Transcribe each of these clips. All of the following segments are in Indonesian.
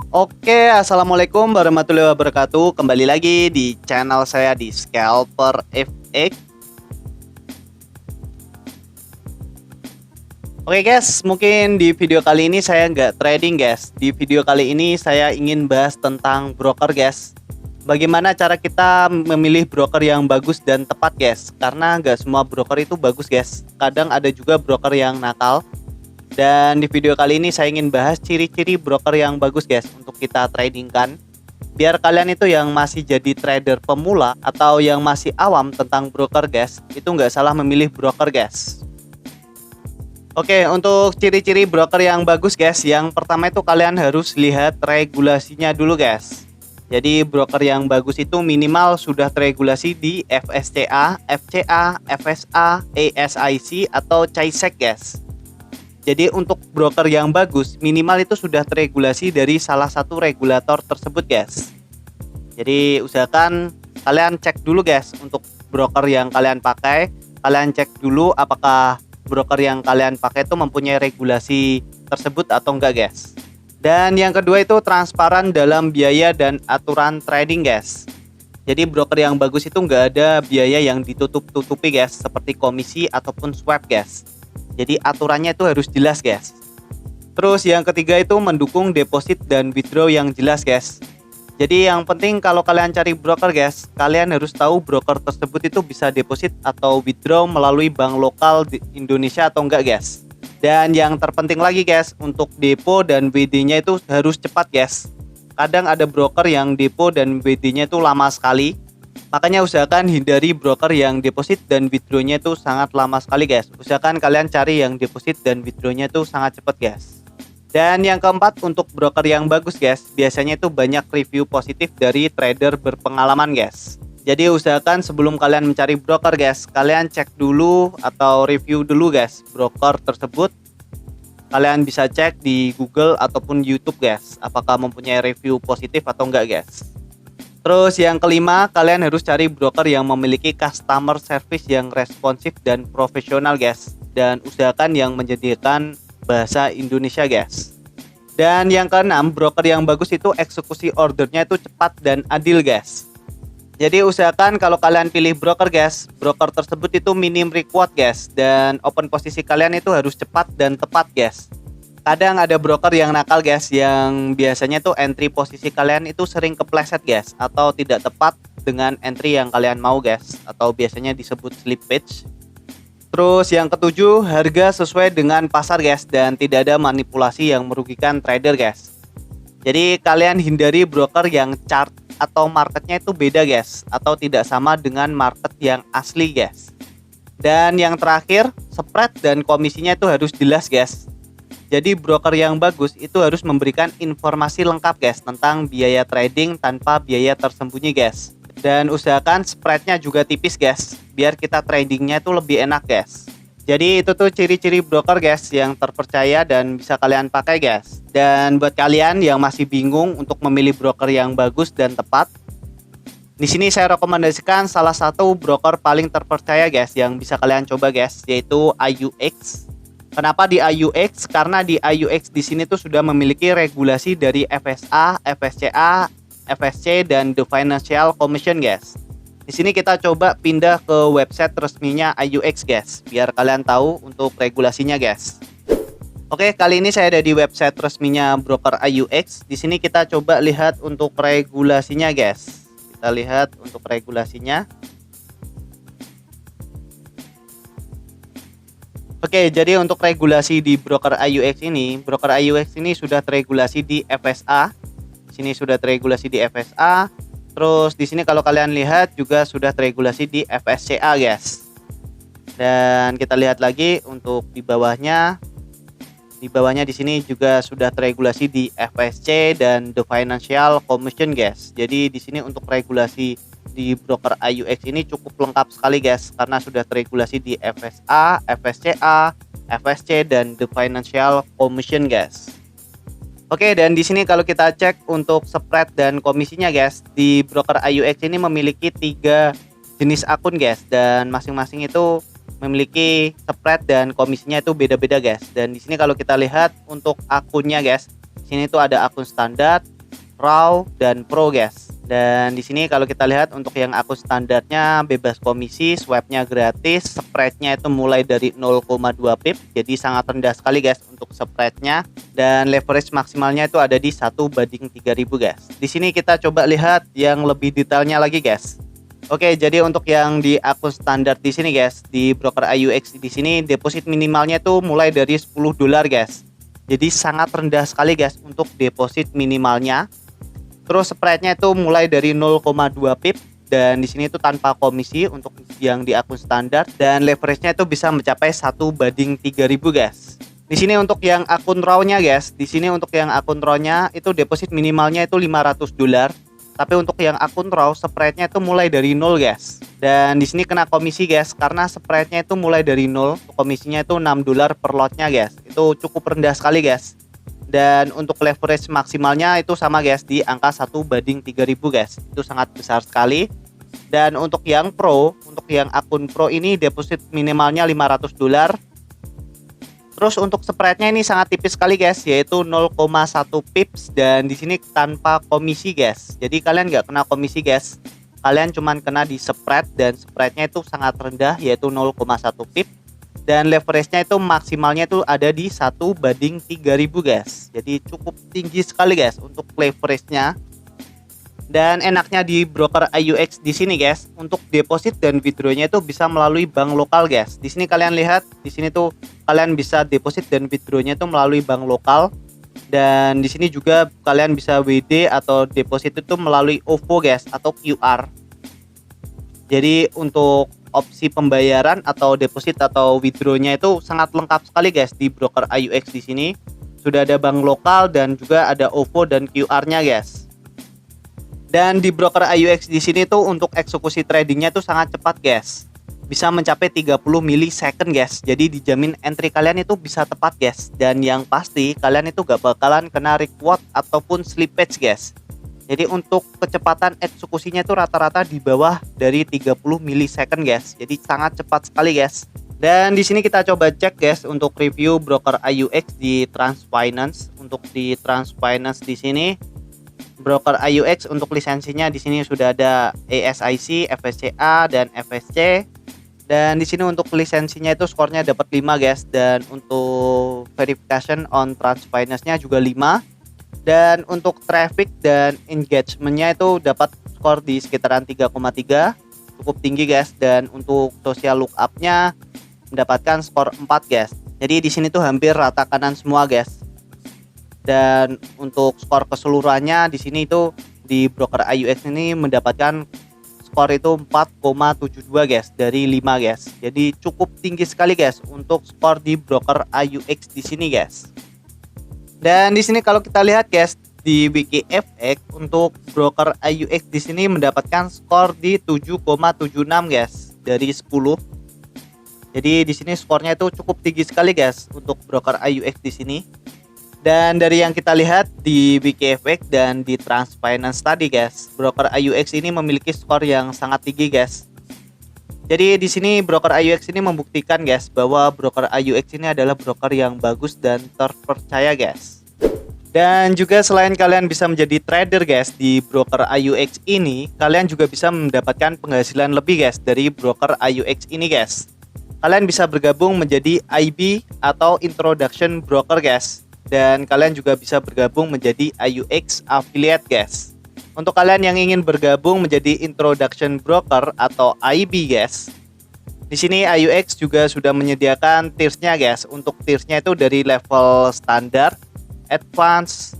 Oke, assalamualaikum warahmatullahi wabarakatuh. Kembali lagi di channel saya di Scalper FX. Oke guys, mungkin di video kali ini saya nggak trading guys. Di video kali ini saya ingin bahas tentang broker guys. Bagaimana cara kita memilih broker yang bagus dan tepat guys. Karena nggak semua broker itu bagus guys. Kadang ada juga broker yang nakal. Dan di video kali ini saya ingin bahas ciri-ciri broker yang bagus guys untuk kita trading kan. Biar kalian itu yang masih jadi trader pemula atau yang masih awam tentang broker guys, itu nggak salah memilih broker guys. Oke, untuk ciri-ciri broker yang bagus guys, yang pertama itu kalian harus lihat regulasinya dulu guys. Jadi broker yang bagus itu minimal sudah teregulasi di FSCA, FCA, FSA, ESIC atau CAISEC guys. Jadi untuk broker yang bagus minimal itu sudah teregulasi dari salah satu regulator tersebut guys. Jadi usahakan kalian cek dulu guys untuk broker yang kalian pakai. Kalian cek dulu apakah broker yang kalian pakai itu mempunyai regulasi tersebut atau enggak guys. Dan yang kedua itu transparan dalam biaya dan aturan trading guys. Jadi broker yang bagus itu enggak ada biaya yang ditutup-tutupi guys, seperti komisi ataupun swap guys. Jadi aturannya itu harus jelas guys. Terus yang ketiga itu mendukung deposit dan withdraw yang jelas guys. Jadi yang penting kalau kalian cari broker guys, kalian harus tahu broker tersebut itu bisa deposit atau withdraw melalui bank lokal di Indonesia atau enggak guys. Dan yang terpenting lagi guys, untuk depo dan WD-nya itu harus cepat guys. Kadang ada broker yang depo dan WD-nya itu lama sekali. Makanya usahakan hindari broker yang deposit dan withdraw-nya itu sangat lama sekali guys. Usahakan kalian cari yang deposit dan withdraw-nya itu sangat cepat guys. Dan yang keempat untuk broker yang bagus guys, biasanya itu banyak review positif dari trader berpengalaman guys. Jadi usahakan sebelum kalian mencari broker guys, kalian cek dulu atau review dulu guys broker tersebut. Kalian bisa cek di Google ataupun YouTube guys, apakah mempunyai review positif atau enggak guys. Terus yang kelima, kalian harus cari broker yang memiliki customer service yang responsif dan profesional guys. Dan usahakan yang menyediakan bahasa Indonesia guys. Dan yang keenam, broker yang bagus itu eksekusi ordernya itu cepat dan adil guys. Jadi usahakan kalau kalian pilih broker guys, broker tersebut itu minim requote guys. Dan open posisi kalian itu harus cepat dan tepat guys. Kadang ada broker yang nakal guys, yang biasanya tuh entry posisi kalian itu sering kepleset guys, atau tidak tepat dengan entry yang kalian mau guys, atau biasanya disebut slippage. Terus yang ketujuh, harga sesuai dengan pasar guys, dan tidak ada manipulasi yang merugikan trader guys. Jadi kalian hindari broker yang chart atau marketnya itu beda guys, atau tidak sama dengan market yang asli guys. Dan yang terakhir, spread dan komisinya itu harus jelas guys. Jadi broker yang bagus itu harus memberikan informasi lengkap guys tentang biaya trading tanpa biaya tersembunyi guys. Dan usahakan spreadnya juga tipis guys, biar kita tradingnya itu lebih enak guys. Jadi itu tuh ciri-ciri broker guys yang terpercaya dan bisa kalian pakai guys. Dan buat kalian yang masih bingung untuk memilih broker yang bagus dan tepat, di sini saya rekomendasikan salah satu broker paling terpercaya guys yang bisa kalian coba guys, yaitu IUX. Kenapa di IUX? Karena di IUX di sini tuh sudah memiliki regulasi dari FSA, FSCA, FSC dan The Financial Commission guys. Di sini kita coba pindah ke website resminya IUX guys, biar kalian tahu untuk regulasinya guys. Oke, kali ini saya ada di website resminya broker IUX. Di sini kita coba lihat untuk regulasinya guys. Kita lihat untuk regulasinya. Oke, jadi untuk regulasi di broker IUX ini sudah teregulasi di FSA. Di sini sudah teregulasi di FSA. Terus di sini kalau kalian lihat juga sudah teregulasi di FSCA, guys. Dan kita lihat lagi untuk di bawahnya. Di bawahnya di sini juga sudah teregulasi di FSC dan The Financial Commission, guys. Jadi di sini untuk regulasi di broker IUX ini cukup lengkap sekali guys, karena sudah teregulasi di FSA, FSCA, FSC dan The Financial Commission guys. Oke, dan di sini kalau kita cek untuk spread dan komisinya guys, di broker IUX ini memiliki 3 jenis akun guys, dan masing-masing itu memiliki spread dan komisinya itu beda-beda guys. Dan di sini kalau kita lihat untuk akunnya guys, di sini tuh ada akun standar, Raw, dan Pro guys. Dan di sini kalau kita lihat untuk yang akun standarnya bebas komisi, swapnya gratis, spreadnya itu mulai dari 0,2 pip, jadi sangat rendah sekali guys untuk spreadnya. Dan leverage maksimalnya itu ada di 1/3000 guys. Di sini kita coba lihat yang lebih detailnya lagi guys. Oke, jadi untuk yang di akun standar di sini guys, di broker IUX di sini deposit minimalnya tuh mulai dari $10 guys. Jadi sangat rendah sekali guys untuk deposit minimalnya. Terus spreadnya itu mulai dari 0,2 pip dan di sini itu tanpa komisi untuk yang di akun standar, dan leverage-nya itu bisa mencapai 1/3000 guys. Di sini untuk yang akun raw-nya guys, di sini untuk yang akun raw-nya itu deposit minimalnya itu $500. Tapi untuk yang akun raw spreadnya itu mulai dari 0 guys. Dan di sini kena komisi guys karena spreadnya itu mulai dari 0, komisinya itu $6 per lotnya guys. Itu cukup rendah sekali guys. Dan untuk leverage maksimalnya itu sama guys di angka 1/3000 guys. Itu sangat besar sekali. Dan untuk yang pro, untuk yang akun pro ini deposit minimalnya $500. Terus untuk spreadnya ini sangat tipis sekali guys, yaitu 0,1 pips dan di sini tanpa komisi guys. Jadi kalian nggak kena komisi guys. Kalian cuman kena di spread dan spreadnya itu sangat rendah yaitu 0,1 pip. Dan leverage-nya itu maksimalnya itu ada di 1/3000 guys. Jadi cukup tinggi sekali guys untuk leverage-nya. Dan enaknya di broker IUX di sini guys, untuk deposit dan withdraw-nya itu bisa melalui bank lokal guys. Di sini kalian lihat, di sini tuh kalian bisa deposit dan withdraw-nya itu melalui bank lokal. Dan di sini juga kalian bisa WD atau deposit itu melalui OVO guys atau QR. Jadi untuk opsi pembayaran atau deposit atau withdraw-nya itu sangat lengkap sekali guys di broker IUX di sini. Sudah ada bank lokal dan juga ada OVO dan QR-nya guys. Dan di broker IUX di sini tuh untuk eksekusi tradingnya tuh sangat cepat guys. Bisa mencapai 30 milisecond guys. Jadi dijamin entry kalian itu bisa tepat guys. Dan yang pasti kalian itu gak bakalan kena reward ataupun slippage guys. Jadi untuk kecepatan eksekusinya itu rata-rata di bawah dari 30 milisecond guys. Jadi sangat cepat sekali guys. Dan di sini kita coba cek guys untuk review broker IUX di Transfinance. Untuk di Transfinance di sini broker IUX untuk lisensinya di sini sudah ada ASIC, FSCA dan FSC. Dan di sini untuk lisensinya itu skornya dapat 5 guys, dan untuk verification on Transfinance-nya juga 5. Dan untuk traffic dan engagement-nya itu dapat skor di sekitaran 3,3, cukup tinggi guys. Dan untuk social lookup-nya mendapatkan skor 4 guys. Jadi di sini tuh hampir rata kanan semua guys. Dan untuk skor keseluruhannya di sini itu di broker IUX ini mendapatkan skor itu 4,72 guys dari 5 guys. Jadi cukup tinggi sekali guys untuk skor di broker IUX di sini guys. Dan di sini kalau kita lihat guys di WikiFX untuk broker IUX di sini mendapatkan skor di 7,76 guys dari 10. Jadi di sini skornya itu cukup tinggi sekali guys untuk broker IUX di sini. Dan dari yang kita lihat di WikiFX dan di Transfinance tadi guys, broker IUX ini memiliki skor yang sangat tinggi guys. Jadi di sini broker IUX ini membuktikan guys bahwa broker IUX ini adalah broker yang bagus dan terpercaya guys. Dan juga selain kalian bisa menjadi trader guys di broker IUX ini, kalian juga bisa mendapatkan penghasilan lebih guys dari broker IUX ini guys. Kalian bisa bergabung menjadi IB atau Introduction Broker guys. Dan kalian juga bisa bergabung menjadi IUX Affiliate guys. Untuk kalian yang ingin bergabung menjadi Introduction Broker atau IB guys, di sini IUX juga sudah menyediakan tiersnya guys. Untuk tiersnya itu dari level standar, advance,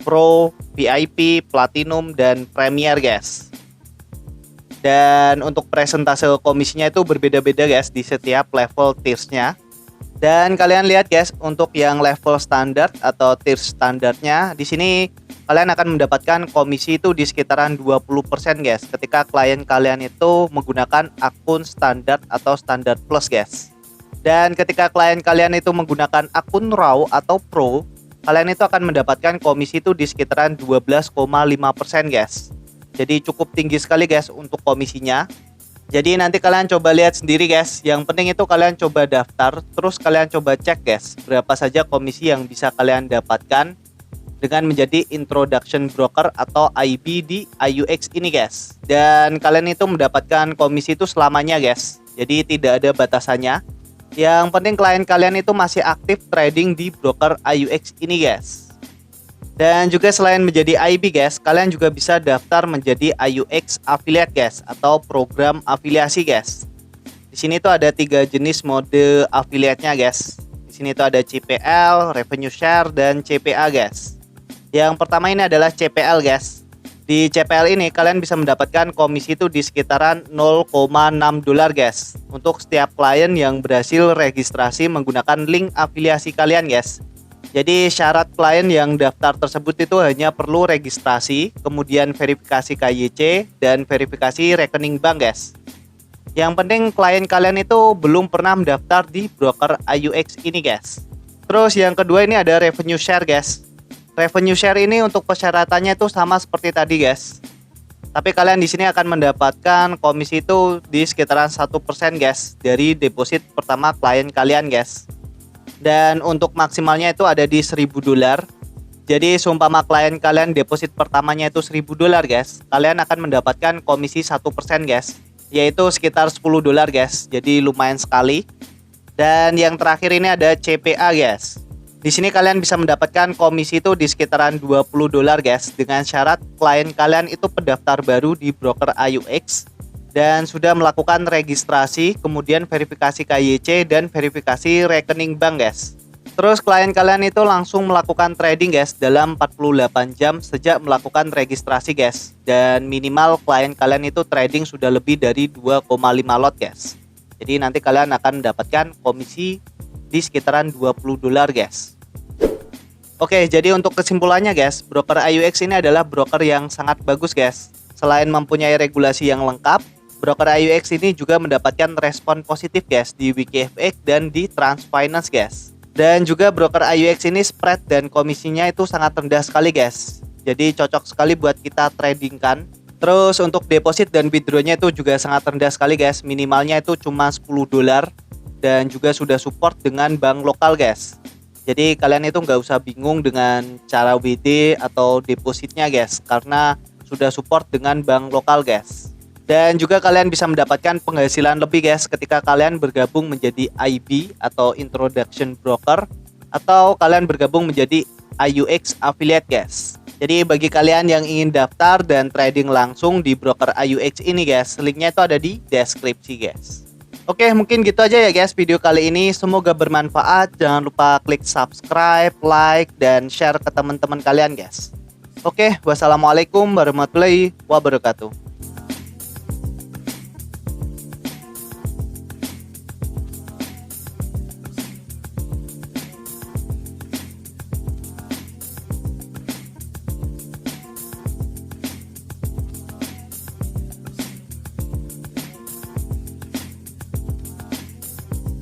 pro, VIP, platinum, dan premier guys. Dan untuk presentase komisinya itu berbeda-beda guys di setiap level tiersnya. Dan kalian lihat guys untuk yang level standar atau tier standarnya di sini kalian akan mendapatkan komisi itu di sekitaran 20% guys ketika klien kalian itu menggunakan akun standar atau standar plus guys. Dan ketika klien kalian itu menggunakan akun raw atau pro, kalian itu akan mendapatkan komisi itu di sekitaran 12,5% guys. Jadi cukup tinggi sekali guys untuk komisinya. Jadi nanti kalian coba lihat sendiri guys. Yang penting itu kalian coba daftar, terus kalian coba cek guys berapa saja komisi yang bisa kalian dapatkan. dengan menjadi introduction broker atau IB di IUX ini guys. Dan kalian itu mendapatkan komisi itu selamanya guys. Jadi tidak ada batasannya. Yang penting klien kalian itu masih aktif trading di broker IUX ini guys. Dan juga selain menjadi IB guys, kalian juga bisa daftar menjadi IUX affiliate guys atau program afiliasi guys. Di sini tuh ada 3 jenis mode affiliate-nya guys. Di sini tuh ada CPL, revenue share, dan CPA guys. Yang pertama ini adalah CPL guys. Di CPL ini kalian bisa mendapatkan komisi itu di sekitaran $0,6 guys untuk setiap klien yang berhasil registrasi menggunakan link afiliasi kalian guys. Jadi syarat klien yang daftar tersebut itu hanya perlu registrasi, kemudian verifikasi KYC, dan verifikasi rekening bank guys. Yang penting klien kalian itu belum pernah mendaftar di broker IUX ini guys. Terus yang kedua ini ada revenue share guys. Revenue share ini untuk persyaratannya itu sama seperti tadi guys. Tapi kalian di sini akan mendapatkan komisi itu di sekitaran 1% guys dari deposit pertama klien kalian guys. Dan untuk maksimalnya itu ada di $1.000. Jadi seumpama klien kalian deposit pertamanya itu $1.000 guys, kalian akan mendapatkan komisi 1% guys, yaitu sekitar $10 guys. Jadi lumayan sekali. Dan yang terakhir ini ada CPA guys. Di sini kalian bisa mendapatkan komisi itu di sekitaran $20 guys, dengan syarat klien kalian itu pendaftar baru di broker IUX dan sudah melakukan registrasi, kemudian verifikasi KYC, dan verifikasi rekening bank guys. Terus klien kalian itu langsung melakukan trading guys dalam 48 jam sejak melakukan registrasi guys. Dan minimal klien kalian itu trading sudah lebih dari 2,5 lot guys. Jadi nanti kalian akan mendapatkan komisi di sekitaran $20 guys. Oke, jadi untuk kesimpulannya guys, broker IUX ini adalah broker yang sangat bagus guys. Selain mempunyai regulasi yang lengkap, broker IUX ini juga mendapatkan respon positif guys di WikiFX dan di Transfinance guys. Dan juga broker IUX ini spread dan komisinya itu sangat rendah sekali guys. Jadi cocok sekali buat kita trading kan. Terus untuk deposit dan withdrawnya itu juga sangat rendah sekali guys. Minimalnya itu cuma $10 dan juga sudah support dengan bank lokal guys. Jadi kalian itu nggak usah bingung dengan cara WD atau depositnya guys, karena sudah support dengan bank lokal guys. Dan juga kalian bisa mendapatkan penghasilan lebih guys ketika kalian bergabung menjadi IB atau Introduction Broker, atau kalian bergabung menjadi IUX Affiliate guys. Jadi bagi kalian yang ingin daftar dan trading langsung di broker IUX ini guys, linknya itu ada di deskripsi guys. Oke, mungkin gitu aja ya guys video kali ini. Semoga bermanfaat. Jangan lupa klik subscribe, like, dan share ke teman-teman kalian guys. Oke, wassalamualaikum warahmatullahi wabarakatuh.